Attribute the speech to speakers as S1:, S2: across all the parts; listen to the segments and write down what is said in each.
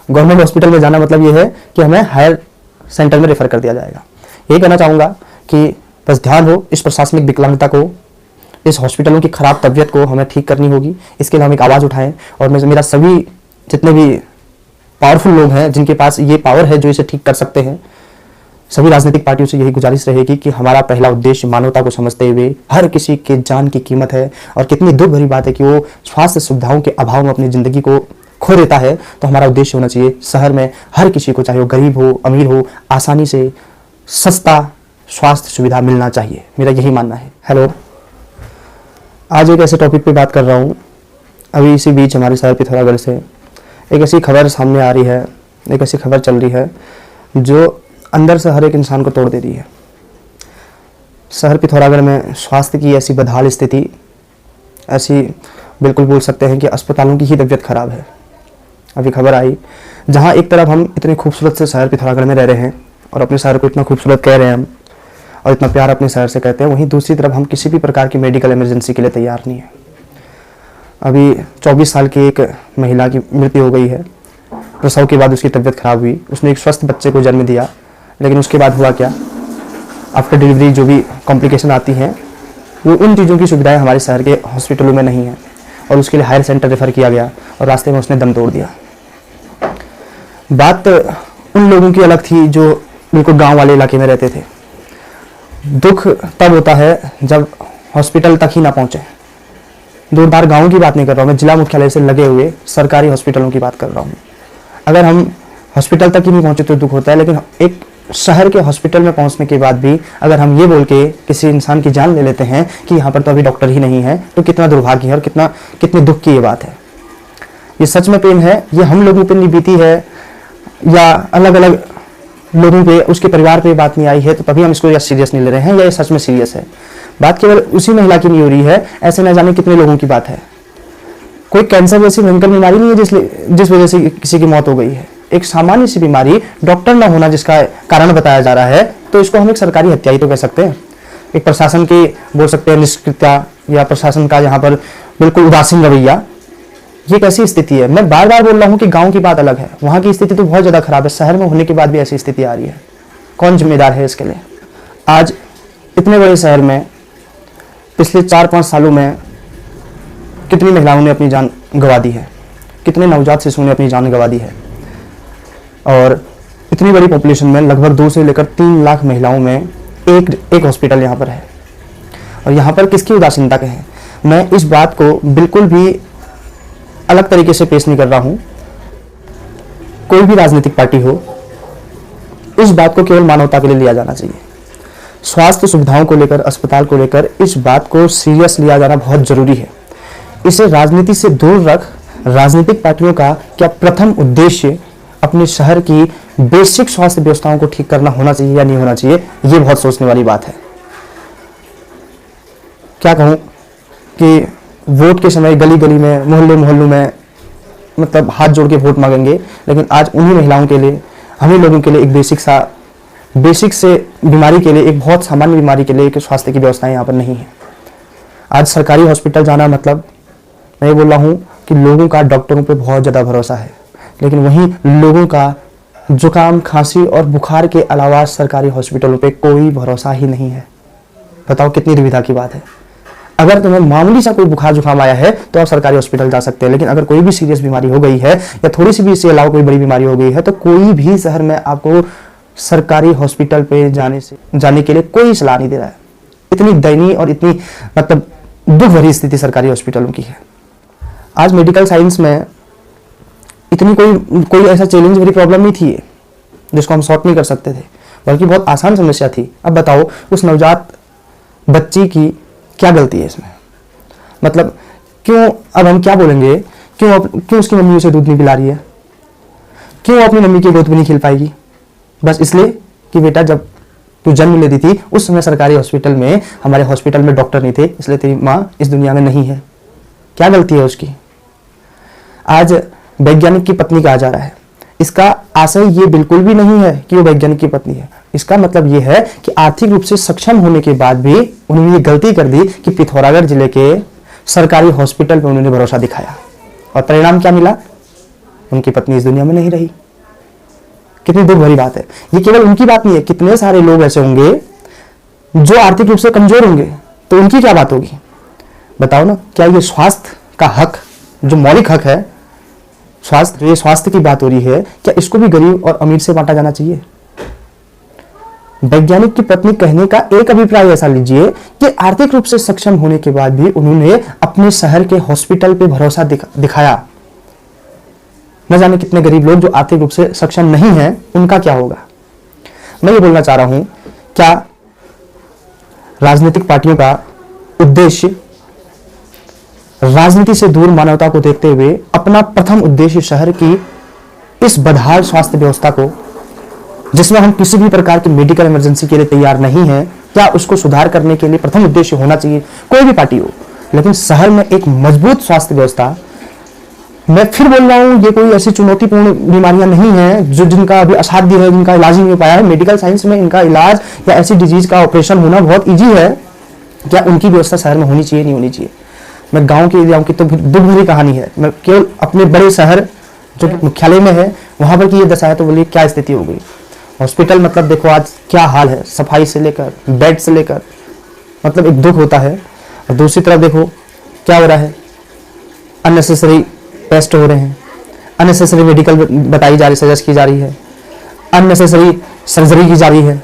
S1: Government hospital में जाना मतलब ये है कि हमें हायर सेंटर में रेफर कर दिया जाएगा। यही कहना चाहूँगा कि बस ध्यान हो, इस प्रशासनिक विकलांगता को, इस हॉस्पिटलों की खराब तबीयत को हमें ठीक करनी होगी। इसके लिए हम एक आवाज़ उठाएं और मेरा सभी जितने भी पावरफुल लोग हैं जिनके पास ये पावर है जो इसे ठीक कर सकते हैं, सभी राजनीतिक पार्टियों से यही गुजारिश रहेगी कि हमारा पहला उद्देश्य मानवता को समझते हुए हर किसी के जान की कीमत है और कितनी दुख भरी बात है कि वो स्वास्थ्य सुविधाओं के अभाव में अपनी ज़िंदगी को खो देता है। तो हमारा उद्देश्य होना चाहिए शहर में हर किसी को, चाहे वो गरीब हो अमीर हो, आसानी से सस्ता स्वास्थ्य सुविधा मिलना चाहिए। मेरा यही मानना है। हेलो, आज एक ऐसे टॉपिक पे बात कर रहा हूँ। अभी इसी बीच हमारे शहर पिथौरागढ़ से एक ऐसी खबर सामने आ रही है, एक ऐसी खबर चल रही है जो अंदर से हर एक इंसान को तोड़ दे रही है। शहर पिथौरागढ़ में स्वास्थ्य की ऐसी बदहाल स्थिति, ऐसी बिल्कुल बोल सकते हैं कि अस्पतालों की ही तबीयत खराब है। अभी खबर आई जहाँ एक तरफ हम इतने खूबसूरत से शहर पिथौरागढ़ में रह रहे हैं और अपने शहर को इतना खूबसूरत कह रहे हैं हम और इतना प्यार अपने शहर से कहते हैं, वहीं दूसरी तरफ हम किसी भी प्रकार की मेडिकल इमरजेंसी के लिए तैयार नहीं है। अभी 24 साल की एक महिला की मृत्यु हो गई है। प्रसव के बाद उसकी तबीयत खराब हुई, उसने एक स्वस्थ बच्चे को जन्म दिया, लेकिन उसके बाद हुआ क्या, आफ्टर डिलीवरी जो भी कॉम्प्लिकेशन आती हैं वो उन चीज़ों की सुविधाएं हमारे शहर के हॉस्पिटलों में नहीं है और उसके लिए हायर सेंटर रेफर किया गया और रास्ते में उसने दम तोड़ दिया। बात उन लोगों की अलग थी जो बिल्कुल गांव वाले इलाके में रहते थे। दुख तब होता है जब हॉस्पिटल तक ही ना पहुंचे। दूरदार गाँव की बात नहीं कर रहा हूँ मैं, जिला मुख्यालय से लगे हुए सरकारी हॉस्पिटलों की बात कर रहा हूँ। अगर हम हॉस्पिटल तक ही नहीं पहुंचे तो दुख होता है, लेकिन एक शहर के हॉस्पिटल में पहुंचने के बाद भी अगर हम ये बोल के किसी इंसान की जान ले लेते हैं कि यहाँ पर तो अभी डॉक्टर ही नहीं है, तो कितना दुर्भाग्य है और कितने दुख की ये बात है। ये सच में पेन है, ये हम लोगों पर नहीं बीती है या अलग अलग लोगों पे, उसके परिवार पे बात नहीं आई है तो तभी हम इसको सीरियस नहीं ले रहे हैं, या ये सच में सीरियस है। बात केवल उसी महिला की नहीं हो रही है, ऐसे न जाने कितने लोगों की बात है। कोई कैंसर जैसी भयंकर बीमारी नहीं है जिस वजह से किसी की मौत हो गई है। एक सामान्य सी बीमारी, डॉक्टर न होना जिसका कारण बताया जा रहा है, तो इसको हम एक सरकारी हत्या ही तो कह सकते हैं। एक प्रशासन की बोल सकते हैं निष्क्रियता या प्रशासन का यहाँ पर बिल्कुल उदासीन रवैया, ये कैसी स्थिति है। मैं बार बार बोल रहा हूँ कि गांव की बात अलग है, वहाँ की स्थिति तो बहुत ज़्यादा खराब है। शहर में होने के बाद भी ऐसी स्थिति आ रही है, कौन जिम्मेदार है इसके लिए। आज इतने बड़े शहर में पिछले 4-5 सालों में कितनी महिलाओं ने अपनी जान गंवा दी है, कितने नवजात शिशुओं ने अपनी जान गंवा दी है, और इतनी बड़ी पॉपुलेशन में लगभग 2 से लेकर 3 लाख महिलाओं में एक हॉस्पिटल यहाँ पर है। और यहाँ पर किसकी उदासीनता कहें, मैं इस बात को बिल्कुल भी अलग तरीके से पेश नहीं कर रहा हूँ। कोई भी राजनीतिक पार्टी हो, इस बात को केवल मानवता के लिए लिया जाना चाहिए। स्वास्थ्य सुविधाओं को लेकर, अस्पताल को लेकर इस बात को सीरियस लिया जाना बहुत जरूरी है। इसे राजनीति से दूर रख राजनीतिक पार्टियों का क्या प्रथम उद्देश्य अपने शहर की बेसिक स्वास्थ्य व्यवस्थाओं को ठीक करना होना चाहिए या नहीं होना चाहिए, ये बहुत सोचने वाली बात है। क्या कहूँ कि वोट के समय गली गली में, मोहल्लों में मतलब हाथ जोड़ के वोट मांगेंगे, लेकिन आज उन्हीं महिलाओं के लिए, हम ही लोगों के लिए एक बेसिक से बीमारी के लिए, एक बहुत सामान्य बीमारी के लिए एक स्वास्थ्य की व्यवस्थाएं यहाँ पर नहीं है। आज सरकारी हॉस्पिटल जाना मतलब, मैं ये बोल रहा हूँ कि लोगों का डॉक्टरों पे बहुत ज़्यादा भरोसा है, लेकिन वहीं लोगों का जुकाम, खांसी और बुखार के अलावा सरकारी हॉस्पिटलों पे कोई भरोसा ही नहीं है। बताओ कितनी दुविधा की बात है। अगर तुम्हें मामूली सा कोई बुखार जुकाम आया है तो आप सरकारी हॉस्पिटल जा सकते हैं, लेकिन अगर कोई भी सीरियस बीमारी हो गई है या थोड़ी सी भी इसके अलावा कोई बड़ी बीमारी हो गई है तो कोई भी शहर में आपको सरकारी हॉस्पिटल पे जाने के लिए कोई सलाह नहीं दे रहा है। इतनी दयनीय और इतनी मतलब दुख भरी स्थिति सरकारी हॉस्पिटलों की है। आज मेडिकल साइंस में इतनी कोई ऐसा चैलेंज भरी प्रॉब्लम नहीं थी जिसको हम सॉल्व नहीं कर सकते थे, बल्कि बहुत आसान समस्या थी। अब बताओ उस नवजात बच्ची की क्या गलती है इसमें, मतलब क्यों, अब हम क्या बोलेंगे, क्यों उसकी मम्मी उसे दूध नहीं पिला रही है, क्यों अपनी मम्मी की गोद में नहीं खिल पाएगी, बस इसलिए कि बेटा जब तू जन्म लेती थी उस समय सरकारी हॉस्पिटल में, हमारे हॉस्पिटल में डॉक्टर नहीं थे, इसलिए तेरी माँ इस दुनिया में नहीं है। क्या गलती है उसकी। आज वैज्ञानिक की पत्नी कहा जा रहा है, इसका आशय ये बिल्कुल भी नहीं है कि वो वैज्ञानिक की पत्नी है। इसका मतलब ये है कि आर्थिक रूप से सक्षम होने के बाद भी उन्होंने ये गलती कर दी कि पिथौरागढ़ जिले के सरकारी हॉस्पिटल पे उन्होंने भरोसा दिखाया, और परिणाम क्या मिला, उनकी पत्नी इस दुनिया में नहीं रही। कितनी दुख भरी बात है। ये केवल उनकी बात नहीं है, कितने सारे लोग ऐसे होंगे जो आर्थिक रूप से कमजोर होंगे, तो उनकी क्या बात होगी? बताओ ना, क्या ये स्वास्थ्य का हक, जो मौलिक हक है स्वास्थ्य, ये स्वास्थ्य की बात हो रही है, क्या इसको भी गरीब और अमीर से बांटा जाना चाहिए? वैज्ञानिक की पत्नी कहने का एक अभिप्राय ऐसा लीजिए कि आर्थिक रूप से सक्षम होने के बाद भी उन्होंने अपने शहर के हॉस्पिटल पे भरोसा दिखाया। न जाने कितने गरीब लोग जो आर्थिक रूप से सक्षम नहीं हैं, उनका क्या होगा? मैं ये बोलना चाह रहा हूं, क्या राजनीतिक पार्टियों का उद्देश्य राजनीति से दूर मानवता को देखते हुए अपना प्रथम उद्देश्य शहर की इस बदहाल स्वास्थ्य व्यवस्था को, जिसमें हम किसी भी प्रकार की मेडिकल इमरजेंसी के लिए तैयार नहीं है, क्या उसको सुधार करने के लिए प्रथम उद्देश्य होना चाहिए? कोई भी पार्टी हो, लेकिन शहर में एक मजबूत स्वास्थ्य व्यवस्था। मैं फिर बोल रहा हूं, ये कोई ऐसी चुनौतीपूर्ण बीमारियां नहीं है जो जिनका अभी असाध्य है, जिनका इलाज नहीं हो पाया है। मेडिकल साइंस में इनका इलाज या ऐसी डिजीज का ऑपरेशन होना बहुत ईजी है। क्या उनकी व्यवस्था शहर में होनी चाहिए, नहीं होनी चाहिए? मैं गांव के एरियाओं की तो दुख भरी कहानी है। मैं केवल अपने बड़े शहर जो मुख्यालय में है वहां पर की ये दशा है, तो बोलिए क्या स्थिति हो गई। हॉस्पिटल मतलब देखो आज क्या हाल है, सफाई से लेकर बेड से लेकर, मतलब एक दुख होता है। और दूसरी तरफ देखो क्या हो रहा है, अननेसेसरी टेस्ट हो रहे हैं, अननेसेसरी मेडिकल बताई जा रही, सजेस्ट की जा रही है, अननेसेसरी सर्जरी की जा रही है।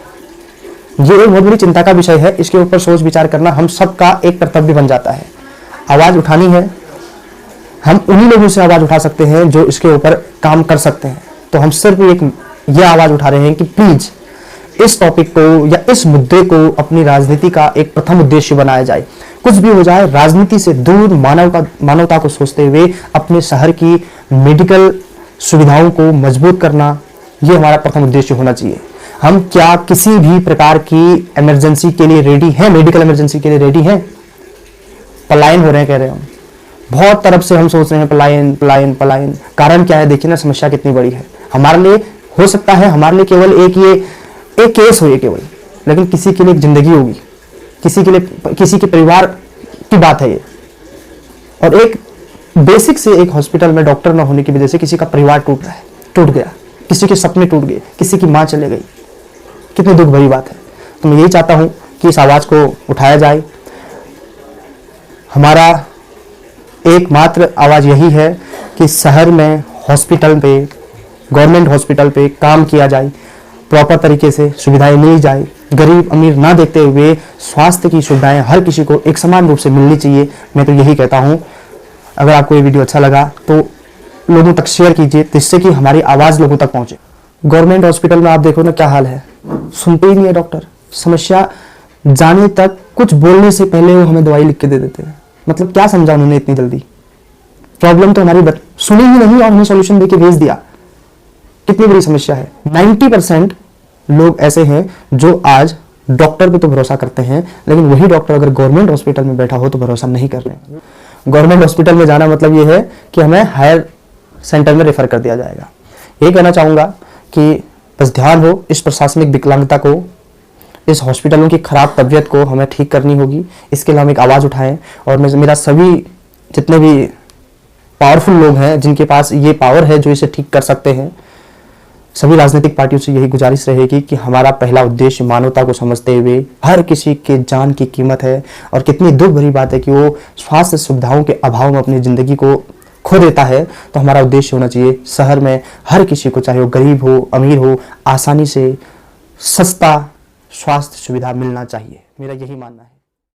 S1: ये एक बहुत बड़ी चिंता का विषय है। इसके ऊपर सोच विचार करना हम सबका एक कर्तव्य बन जाता है। आवाज उठानी है, हम उन्हीं लोगों से आवाज उठा सकते हैं जो इसके ऊपर काम कर सकते हैं। तो हम सिर्फ एक ये आवाज उठा रहे हैं कि प्लीज इस टॉपिक को या इस मुद्दे को अपनी राजनीति का एक प्रथम उद्देश्य बनाया जाए। कुछ भी हो जाए, राजनीति से दूर मानवता को सोचते हुए अपने शहर की मेडिकल सुविधाओं को मजबूत करना, ये हमारा प्रथम उद्देश्य होना चाहिए। हम क्या किसी भी प्रकार की इमरजेंसी के लिए रेडी हैं? मेडिकल इमरजेंसी के लिए रेडी हैं? पलायन हो रहे हैं, कह रहे हैं हम, बहुत तरफ से हम सोच रहे हैं पलायन पलायन पलायन। कारण क्या है? देखिए ना, समस्या कितनी बड़ी है। हमारे लिए हो सकता है, हमारे लिए केवल एक केस हो ये केवल, लेकिन किसी के लिए एक जिंदगी होगी, किसी के लिए, किसी के परिवार की बात है ये। और एक बेसिक से एक हॉस्पिटल में डॉक्टर न होने की वजह से किसी का परिवार टूट गया, किसी के सपने टूट गए, किसी की मां चले गई। कितनी दुख भरी बात है। तो मैं यही चाहता हूं कि इस आवाज को उठाया जाए। हमारा एकमात्र आवाज यही है कि शहर में हॉस्पिटल पे, गवर्नमेंट हॉस्पिटल पे काम किया जाए, प्रॉपर तरीके से सुविधाएं मिल जाए, गरीब अमीर ना देखते हुए स्वास्थ्य की सुविधाएं हर किसी को एक समान रूप से मिलनी चाहिए। मैं तो यही कहता हूं। अगर आपको ये वीडियो अच्छा लगा तो लोगों तक शेयर कीजिए, जिससे कि हमारी आवाज लोगों तक पहुंचे। गवर्नमेंट हॉस्पिटल में आप देखो ना क्या हाल है, सुनते ही नहीं है डॉक्टर। समस्या जाने तक, कुछ बोलने से पहले वो हमें दवाई लिख के दे देते हैं। मतलब क्या समझा उन्होंने इतनी जल्दी? प्रॉब्लम तो हमारी सुनी ही नहीं और हमें सॉल्यूशन देके भेज दिया। कितनी बड़ी समस्या है। 90% लोग ऐसे हैं जो आज डॉक्टर पे तो भरोसा करते हैं, लेकिन वही डॉक्टर अगर गवर्नमेंट हॉस्पिटल में बैठा हो तो भरोसा नहीं कर रहे हैं। गवर्नमेंट हॉस्पिटल में जाना मतलब ये है कि हमें हायर सेंटर में रेफर कर दिया जाएगा। यही कहना चाहूंगा कि बस ध्यान हो, इस प्रशासनिक विकलांगता को, इस हॉस्पिटलों की खराब तबीयत को हमें ठीक करनी होगी। इसके लिए हम एक आवाज़ उठाएं। और मेरा सभी जितने भी पावरफुल लोग हैं, जिनके पास ये पावर है, जो इसे ठीक कर सकते हैं, सभी राजनीतिक पार्टियों से यही गुजारिश रहेगी कि हमारा पहला उद्देश्य मानवता को समझते हुए, हर किसी के जान की कीमत है। और कितनी दुख भरी बात है कि वो स्वास्थ्य सुविधाओं के अभाव में अपनी जिंदगी को खो देता है। तो हमारा उद्देश्य होना चाहिए शहर में हर किसी को, चाहे वो गरीब हो अमीर हो, आसानी से सस्ता स्वास्थ्य सुविधा मिलना चाहिए। मेरा यही मानना है।